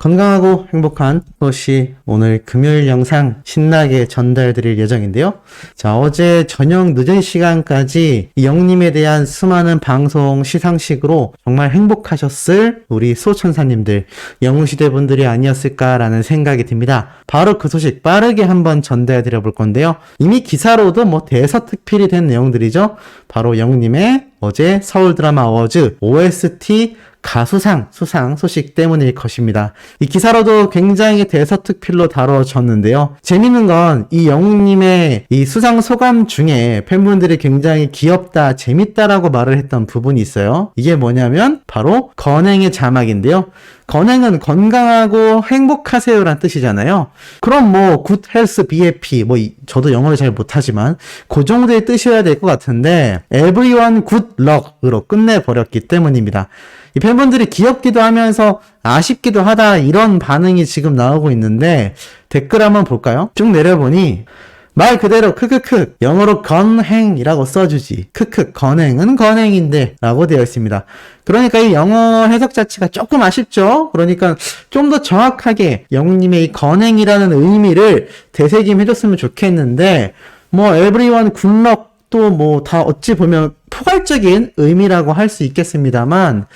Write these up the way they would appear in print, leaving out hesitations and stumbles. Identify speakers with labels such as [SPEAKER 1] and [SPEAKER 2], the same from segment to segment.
[SPEAKER 1] 건강하고 행복한 소식 오늘 금요일 영상 신나게 전달드릴 예정인데요. 자, 어제 저녁 늦은 시간까지 이 영님에 대한 수많은 방송 시상식으로 정말 행복하셨을 우리 수호천사님들, 영웅시대분들이 아니었을까라는 생각이 듭니다. 바로 그 소식 빠르게 한번 전달드려 볼 건데요. 이미 기사로도 대서특필이 된 내용들이죠. 바로 영님의 어제 서울드라마 어워즈 OST 가수상 수상 소식 때문일 것입니다. 이 기사로도 굉장히 대서특필로 다뤄졌는데요. 재밌는 건 이 영웅님의 이 수상 소감 중에 팬분들이 굉장히 귀엽다, 재밌다라고 말을 했던 부분이 있어요. 이게 뭐냐면 바로 건행의 자막인데요. 건행은 건강하고 행복하세요란 뜻이잖아요. 그럼 good health, be happy, 저도 영어를 잘 못하지만 그 정도의 뜻이어야 될 것 같은데 everyone good luck으로 끝내버렸기 때문입니다. 이 팬분들이 귀엽기도 하면서 아쉽기도 하다 이런 반응이 지금 나오고 있는데 댓글 한번 볼까요? 쭉 내려보니 말 그대로 크크크 영어로 건행이라고 써주지 크크 건행은 건행인데 라고 되어 있습니다. 그러니까 이 영어 해석 자체가 조금 아쉽죠. 그러니까 좀 더 정확하게 영웅님의 이 건행이라는 의미를 되새김해줬으면 좋겠는데 everyone good luck 또 다 어찌 보면 포괄적인 의미라고 할 수 있겠습니다만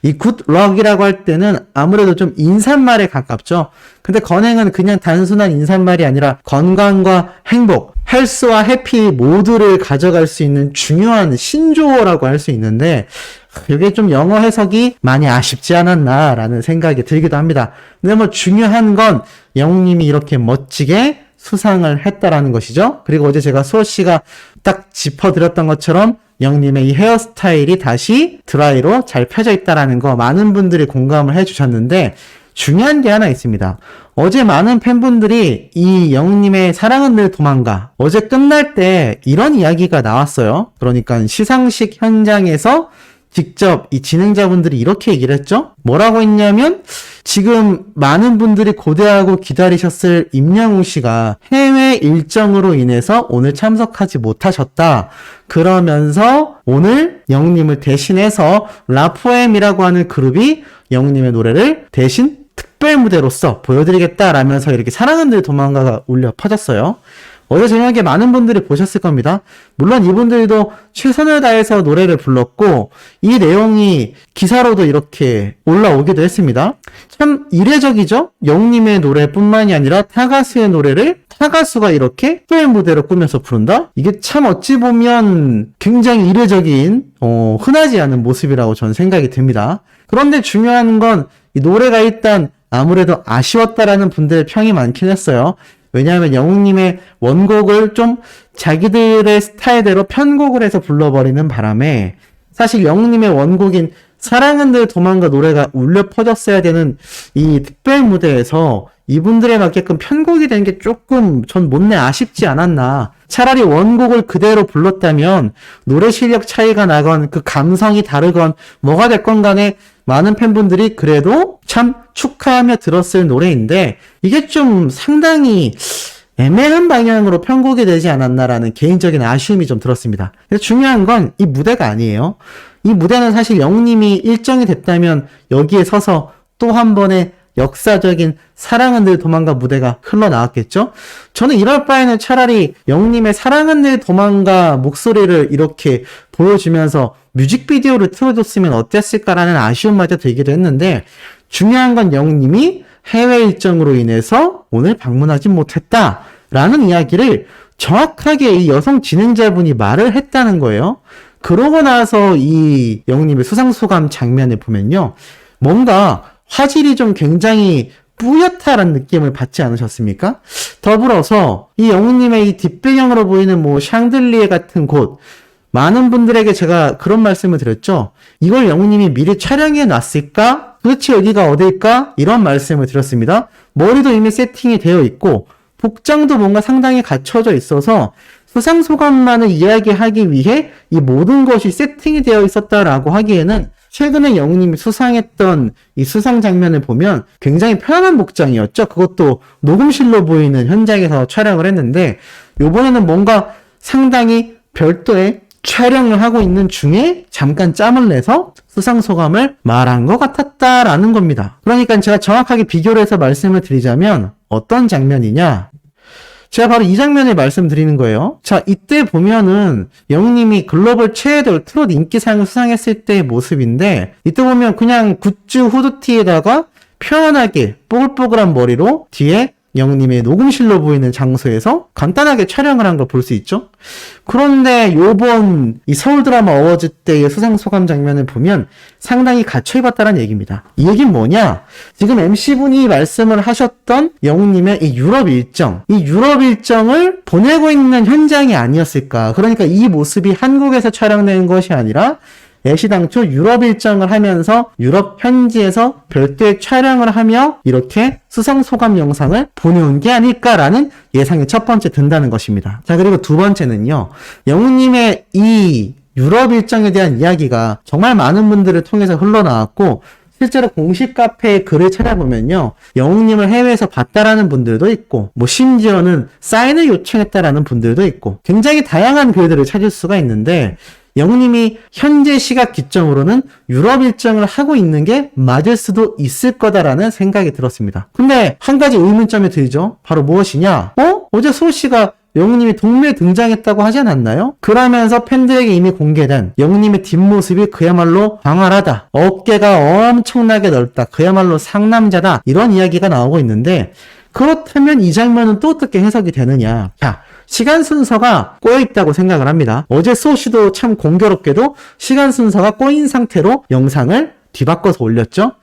[SPEAKER 1] 이 good luck이라고 할 때는 아무래도 좀 인사말에 가깝죠. 근데 건행은 그냥 단순한 인사말이 아니라 건강과 행복, 헬스와 해피 모두를 가져갈 수 있는 중요한 신조어라고 할 수 있는데 이게 좀 영어 해석이 많이 아쉽지 않았나라는 생각이 들기도 합니다. 근데 중요한 건 영웅님이 이렇게 멋지게 수상을 했다라는 것이죠. 그리고 어제 제가 수호씨가 딱 짚어드렸던 것처럼 영님의 이 헤어스타일이 다시 드라이로 잘 펴져 있다라는 거 많은 분들이 공감을 해주셨는데 중요한 게 하나 있습니다. 어제 많은 팬분들이 이 영님의 사랑은 늘 도망가 어제 끝날 때 이런 이야기가 나왔어요. 그러니까 시상식 현장에서 직접 이 진행자분들이 이렇게 얘기를 했죠. 뭐라고 했냐면 지금 많은 분들이 고대하고 기다리셨을 임영웅 씨가 해외 일정으로 인해서 오늘 참석하지 못하셨다. 그러면서 오늘 영님을 대신해서 라포엠이라고 하는 그룹이 영님의 노래를 대신 특별 무대로서 보여드리겠다라면서 이렇게 사랑은 늘 도망가가 울려 퍼졌어요. 어제 저녁에 많은 분들이 보셨을 겁니다. 물론 이분들도 최선을 다해서 노래를 불렀고 이 내용이 기사로도 이렇게 올라오기도 했습니다. 참 이례적이죠? 영님의 노래뿐만이 아니라 타가수의 노래를 타가수가 이렇게 특별 무대로 꾸며서 부른다? 이게 참 어찌 보면 굉장히 이례적인 흔하지 않은 모습이라고 저는 생각이 듭니다. 그런데 중요한 건 이 노래가 일단 아무래도 아쉬웠다라는 분들의 평이 많긴 했어요. 왜냐하면 영웅님의 원곡을 좀 자기들의 스타일대로 편곡을 해서 불러버리는 바람에 사실 영웅님의 원곡인 사랑은 늘 도망가 노래가 울려 퍼졌어야 되는 이 특별 무대에서 이분들에 맞게끔 편곡이 된 게 조금 전 못내 아쉽지 않았나. 차라리 원곡을 그대로 불렀다면 노래 실력 차이가 나건 그 감성이 다르건 뭐가 됐건 간에 많은 팬분들이 그래도 참 축하하며 들었을 노래인데 이게 좀 상당히 애매한 방향으로 편곡이 되지 않았나라는 개인적인 아쉬움이 좀 들었습니다. 그래서 중요한 건 이 무대가 아니에요. 이 무대는 사실 영님이 일정이 됐다면 여기에 서서 또 한 번의 역사적인 사랑은 늘 도망가 무대가 흘러나왔겠죠? 저는 이럴 바에는 차라리 영님의 사랑은 늘 도망가 목소리를 이렇게 보여주면서 뮤직비디오를 틀어줬으면 어땠을까라는 아쉬움마저 들기도 했는데 중요한 건 영님이 해외 일정으로 인해서 오늘 방문하지 못했다라는 이야기를 정확하게 이 여성 진행자분이 말을 했다는 거예요. 그러고 나서 이 영님의 수상소감 장면을 보면요. 뭔가 화질이 좀 굉장히 뿌옇다라는 느낌을 받지 않으셨습니까? 더불어서 이 영웅님의 이 뒷배경으로 보이는 샹들리에 같은 곳 많은 분들에게 제가 그런 말씀을 드렸죠. 이걸 영웅님이 미리 촬영해 놨을까? 도대체 여기가 어딜까? 이런 말씀을 드렸습니다. 머리도 이미 세팅이 되어 있고 복장도 뭔가 상당히 갖춰져 있어서 수상소감만을 이야기하기 위해 이 모든 것이 세팅이 되어 있었다라고 하기에는 최근에 영웅님이 수상했던 이 수상 장면을 보면 굉장히 편안한 복장이었죠. 그것도 녹음실로 보이는 현장에서 촬영을 했는데 이번에는 뭔가 상당히 별도의 촬영을 하고 있는 중에 잠깐 짬을 내서 수상소감을 말한 것 같았다라는 겁니다. 그러니까 제가 정확하게 비교를 해서 말씀을 드리자면 어떤 장면이냐? 제가 바로 이 장면을 말씀드리는 거예요. 자, 이때 보면은 영님이 글로벌 최애돌 트롯 인기상을 수상했을 때의 모습인데, 이때 보면 그냥 굿즈 후드티에다가 편안하게 뽀글뽀글한 머리로 뒤에 영님의 녹음실로 보이는 장소에서 간단하게 촬영을 한 걸 볼 수 있죠. 그런데 요번 이 서울 드라마 어워즈 때의 수상 소감 장면을 보면 상당히 갇혀 입었다는 얘기입니다. 이 얘기는 뭐냐? 지금 MC분이 말씀을 하셨던 영님의 이 유럽 일정을 보내고 있는 현장이 아니었을까. 그러니까 이 모습이 한국에서 촬영된 것이 아니라 애시당초 유럽 일정을 하면서 유럽 현지에서 별도의 촬영을 하며 이렇게 수상 소감 영상을 보내온 게 아닐까라는 예상이 첫 번째 든다는 것입니다. 자, 그리고 두 번째는요. 영웅님의 이 유럽 일정에 대한 이야기가 정말 많은 분들을 통해서 흘러나왔고, 실제로 공식 카페에 글을 찾아보면요, 영웅님을 해외에서 봤다라는 분들도 있고, 심지어는 사인을 요청했다라는 분들도 있고, 굉장히 다양한 글들을 찾을 수가 있는데, 영웅님이 현재 시각 기점으로는 유럽 일정을 하고 있는 게 맞을 수도 있을 거다라는 생각이 들었습니다. 근데 한 가지 의문점이 들죠. 바로 무엇이냐? 어제 소씨가 영웅님이 동묘에 등장했다고 하지 않았나요? 그러면서 팬들에게 이미 공개된 영웅님의 뒷모습이 그야말로 광활하다, 어깨가 엄청나게 넓다, 그야말로 상남자다, 이런 이야기가 나오고 있는데, 그렇다면 이 장면은 또 어떻게 해석이 되느냐? 자, 시간 순서가 꼬여있다고 생각을 합니다. 어제 소시도 참 공교롭게도 시간 순서가 꼬인 상태로 영상을 뒤바꿔서 올렸죠.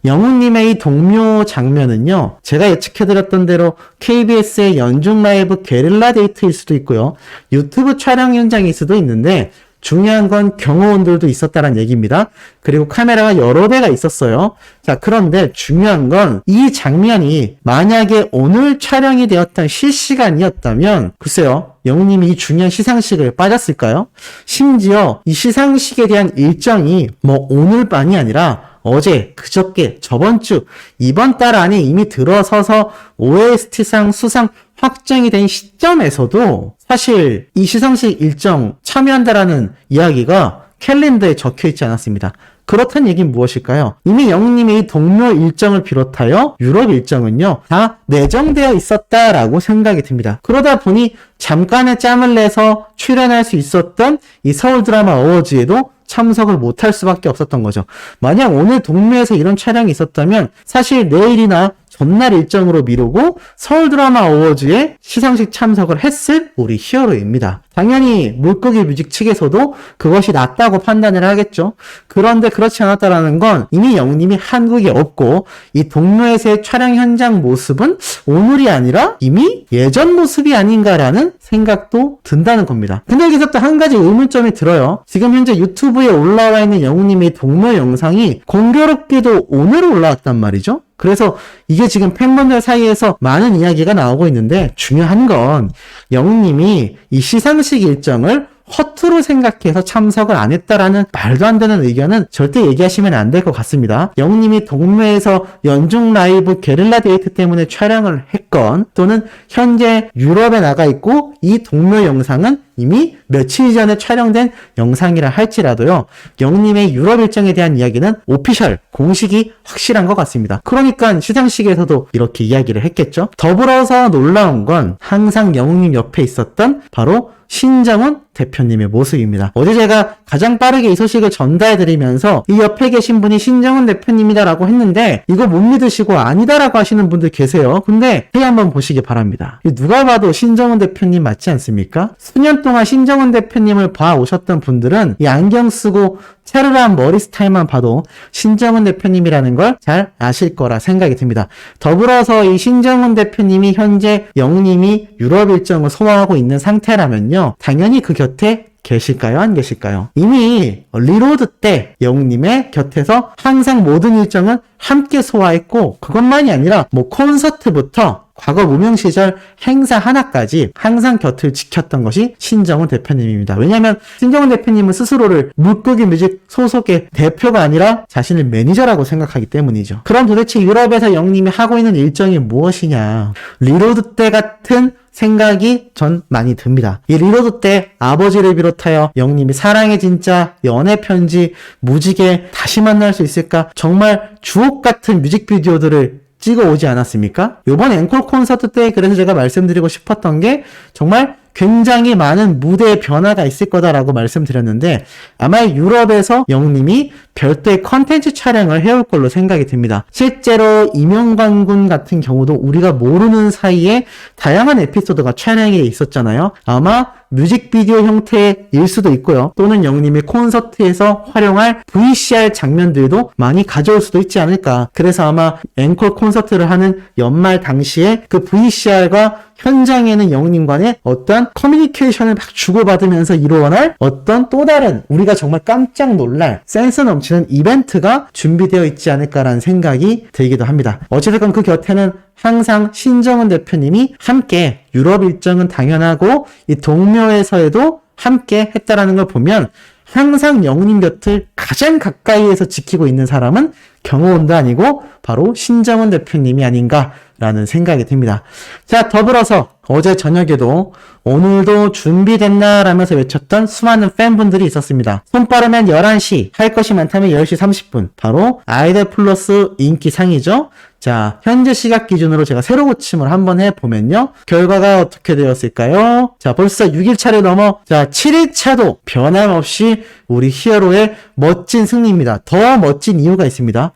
[SPEAKER 1] 영웅님의 이 동묘 장면은요, 제가 예측해드렸던 대로 KBS의 연중 라이브 게릴라 데이트일 수도 있고요, 유튜브 촬영 현장일 수도 있는데, 중요한 건 경호원들도 있었다는 얘기입니다. 그리고 카메라가 여러 대가 있었어요. 자, 그런데 중요한 건 이 장면이 만약에 오늘 촬영이 되었던 실시간이었다면, 글쎄요, 영웅님이 이 중요한 시상식을 빠졌을까요? 심지어 이 시상식에 대한 일정이 오늘만이 아니라 어제, 그저께, 저번 주, 이번 달 안에 이미 들어서서 OST상 수상 확정이 된 시점에서도 사실 이 시상식 일정 참여한다라는 이야기가 캘린더에 적혀 있지 않았습니다. 그렇다는 얘기는 무엇일까요? 이미 영웅님의 이 동묘 일정을 비롯하여 유럽 일정은요, 다 내정되어 있었다라고 생각이 듭니다. 그러다 보니 잠깐의 짬을 내서 출연할 수 있었던 이 서울 드라마 어워즈에도 참석을 못할 수밖에 없었던 거죠. 만약 오늘 동묘에서 이런 촬영이 있었다면 사실 내일이나 전날 일정으로 미루고 서울 드라마 어워즈에 시상식 참석을 했을 우리 히어로입니다. 당연히 물고기 뮤직 측에서도 그것이 낫다고 판단을 하겠죠. 그런데 그렇지 않았다라는 건 이미 영웅님이 한국에 없고 이 동묘에서의 촬영 현장 모습은 오늘이 아니라 이미 예전 모습이 아닌가라는 생각도 든다는 겁니다. 근데 여기서 또 한 가지 의문점이 들어요. 지금 현재 유튜브에 올라와 있는 영웅님의 동묘 영상이 공교롭게도 오늘 올라왔단 말이죠. 그래서 이게 지금 팬분들 사이에서 많은 이야기가 나오고 있는데, 중요한 건 영웅님이 이 시상식 일정을 허투루 생각해서 참석을 안 했다라는 말도 안 되는 의견은 절대 얘기하시면 안 될 것 같습니다. 영웅님이 동묘에서 연중 라이브 게릴라 데이트 때문에 촬영을 했건, 또는 현재 유럽에 나가 있고 이 동묘 영상은 이미 며칠 전에 촬영된 영상이라 할지라도요, 영웅님의 유럽 일정에 대한 이야기는 오피셜, 공식이 확실한 것 같습니다. 그러니까 시상식에서도 이렇게 이야기를 했겠죠. 더불어서 놀라운 건 항상 영웅님 옆에 있었던 바로 신정훈 대표님의 모습입니다. 어제 제가 가장 빠르게 이 소식을 전달해드리면서 이 옆에 계신 분이 신정훈 대표님이다라고 했는데, 이거 못 믿으시고 아니다라고 하시는 분들 계세요. 근데 회의 한번 보시기 바랍니다. 누가 봐도 신정훈 대표님 맞지 않습니까? 수년 동안 신정훈 대표님을 봐오셨던 분들은 이 안경 쓰고 차르르한 머리 스타일만 봐도 신정훈 대표님이라는 걸 잘 아실 거라 생각이 듭니다. 더불어서 이 신정훈 대표님이 현재 영웅님이 유럽 일정을 소화하고 있는 상태라면요, 당연히 그 곁에 계실까요? 안 계실까요? 이미 리로드 때 영웅님의 곁에서 항상 모든 일정은 함께 소화했고, 그것만이 아니라 콘서트부터 과거 무명 시절 행사 하나까지 항상 곁을 지켰던 것이 신정훈 대표님입니다. 왜냐하면 신정훈 대표님은 스스로를 물고기 뮤직 소속의 대표가 아니라 자신을 매니저라고 생각하기 때문이죠. 그럼 도대체 유럽에서 영웅님이 하고 있는 일정이 무엇이냐? 리로드 때 같은 생각이 전 많이 듭니다. 이 리로드 때 아버지를 비롯하여 영님이 사랑의 진짜, 연애 편지, 무지개, 다시 만날 수 있을까? 정말 주옥 같은 뮤직비디오들을 찍어 오지 않았습니까? 이번 앵콜 콘서트 때 그래서 제가 말씀드리고 싶었던 게 정말 굉장히 많은 무대의 변화가 있을 거다라고 말씀드렸는데 아마 유럽에서 영님이 별도의 컨텐츠 촬영을 해올 걸로 생각이 듭니다. 실제로 이명관 군 같은 경우도 우리가 모르는 사이에 다양한 에피소드가 촬영이 있었잖아요. 아마 뮤직비디오 형태일 수도 있고요. 또는 영님이 콘서트에서 활용할 VCR 장면들도 많이 가져올 수도 있지 않을까. 그래서 아마 앵콜 콘서트를 하는 연말 당시에 그 VCR과 현장에는 영님 간의 어떤 커뮤니케이션을 막 주고받으면서 일어날 어떤 또 다른 우리가 정말 깜짝 놀랄 센스 넘치는 이벤트가 준비되어 있지 않을까라는 생각이 들기도 합니다. 어찌됐건 그 곁에는 항상 신정은 대표님이 함께 유럽 일정은 당연하고 이 동묘에서에도 함께 했다라는 걸 보면 항상 영님 곁을 가장 가까이에서 지키고 있는 사람은 경호원도 아니고 바로 신정은 대표님이 아닌가라는 생각이 듭니다. 자, 더불어서 어제 저녁에도 오늘도 준비됐나 라면서 외쳤던 수많은 팬분들이 있었습니다. 손 빠르면 11시, 할 것이 많다면 10시 30분. 바로 아이돌 플러스 인기상이죠. 자, 현재 시각 기준으로 제가 세로 고침을 한번 해보면요. 결과가 어떻게 되었을까요? 자, 벌써 6일차를 넘어, 자, 7일차도 변함없이 우리 히어로의 멋진 승리입니다. 더 멋진 이유가 있습니다.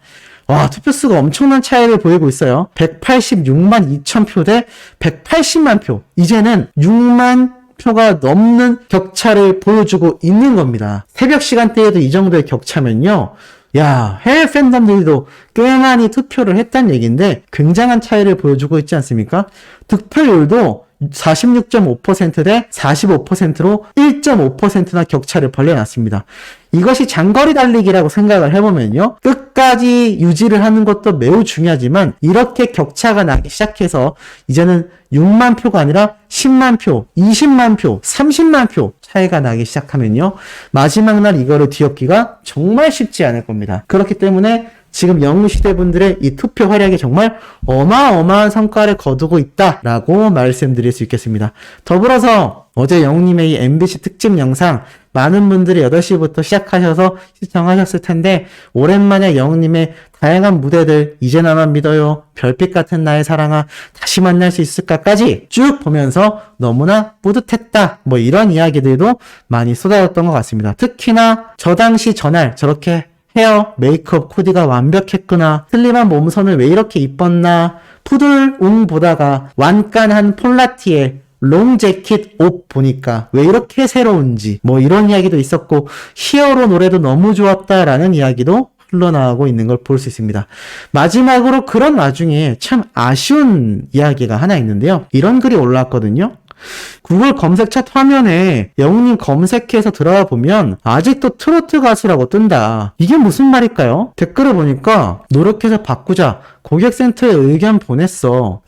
[SPEAKER 1] 와, 투표수가 엄청난 차이를 보이고 있어요. 186만 2천 표 대 180만 표. 이제는 6만 표가 넘는 격차를 보여주고 있는 겁니다. 새벽 시간대에도 이 정도의 격차면요. 야, 해외 팬덤들도 꽤 많이 투표를 했다는 얘기인데 굉장한 차이를 보여주고 있지 않습니까? 득표율도 46.5% 대 45%로 1.5%나 격차를 벌려놨습니다. 이것이 장거리 달리기라고 생각을 해보면요. 끝까지 유지를 하는 것도 매우 중요하지만 이렇게 격차가 나기 시작해서 이제는 6만 표가 아니라 10만 표, 20만 표, 30만 표 차이가 나기 시작하면요. 마지막 날 이거를 뒤엎기가 정말 쉽지 않을 겁니다. 그렇기 때문에 지금 영웅시대분들의 이 투표 활약이 정말 어마어마한 성과를 거두고 있다라고 말씀드릴 수 있겠습니다. 더불어서 어제 영웅님의 이 MBC 특집 영상 많은 분들이 8시부터 시작하셔서 시청하셨을 텐데 오랜만에 영웅님의 다양한 무대들 이제 나만 믿어요, 별빛 같은 나의 사랑아, 다시 만날 수 있을까까지 쭉 보면서 너무나 뿌듯했다 뭐 이런 이야기들도 많이 쏟아졌던 것 같습니다. 특히나 저 당시 저날 저렇게 헤어, 메이크업, 코디가 완벽했구나. 슬림한 몸선을 왜 이렇게 이뻤나. 푸들웅 보다가 완깐한 폴라티에 롱 재킷 옷 보니까 왜 이렇게 새로운지 뭐 이런 이야기도 있었고 히어로 노래도 너무 좋았다라는 이야기도 흘러나오고 있는 걸 볼 수 있습니다. 마지막으로 그런 와중에 참 아쉬운 이야기가 하나 있는데요. 이런 글이 올라왔거든요. 구글 검색 차트 화면에 영웅님 검색해서 들어가 보면 아직도 트로트 가수라고 뜬다. 이게 무슨 말일까요? 댓글을 보니까 노력해서 바꾸자. 고객센터에 의견 보냈어.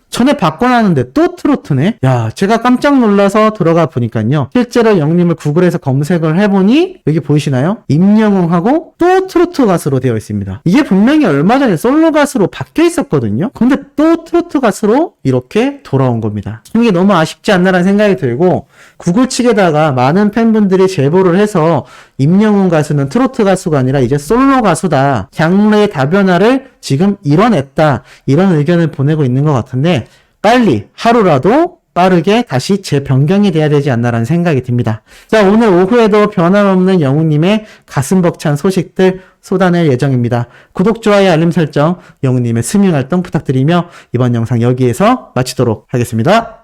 [SPEAKER 1] 전에 바꿔놨는데 또 트로트네? 야, 제가 깜짝 놀라서 들어가 보니까요. 실제로 영님을 구글에서 검색을 해보니 여기 보이시나요? 임영웅하고 또 트로트 가수로 되어 있습니다. 이게 분명히 얼마 전에 솔로 가수로 바뀌어 있었거든요. 근데 또 트로트 가수로 이렇게 돌아온 겁니다. 이게 너무 아쉽지 않나라는 생각이 들고 구글 측에다가 많은 팬분들이 제보를 해서 임영웅 가수는 트로트 가수가 아니라 이제 솔로 가수다. 장르의 다변화를 지금 이뤄냈다. 이런 의견을 보내고 있는 것 같은데 빨리 하루라도 빠르게 다시 재변경이 돼야 되지 않나라는 생각이 듭니다. 자, 오늘 오후에도 변함없는 영웅님의 가슴 벅찬 소식들 쏟아낼 예정입니다. 구독, 좋아요, 알림 설정, 영웅님의 스밍 활동 부탁드리며 이번 영상 여기에서 마치도록 하겠습니다.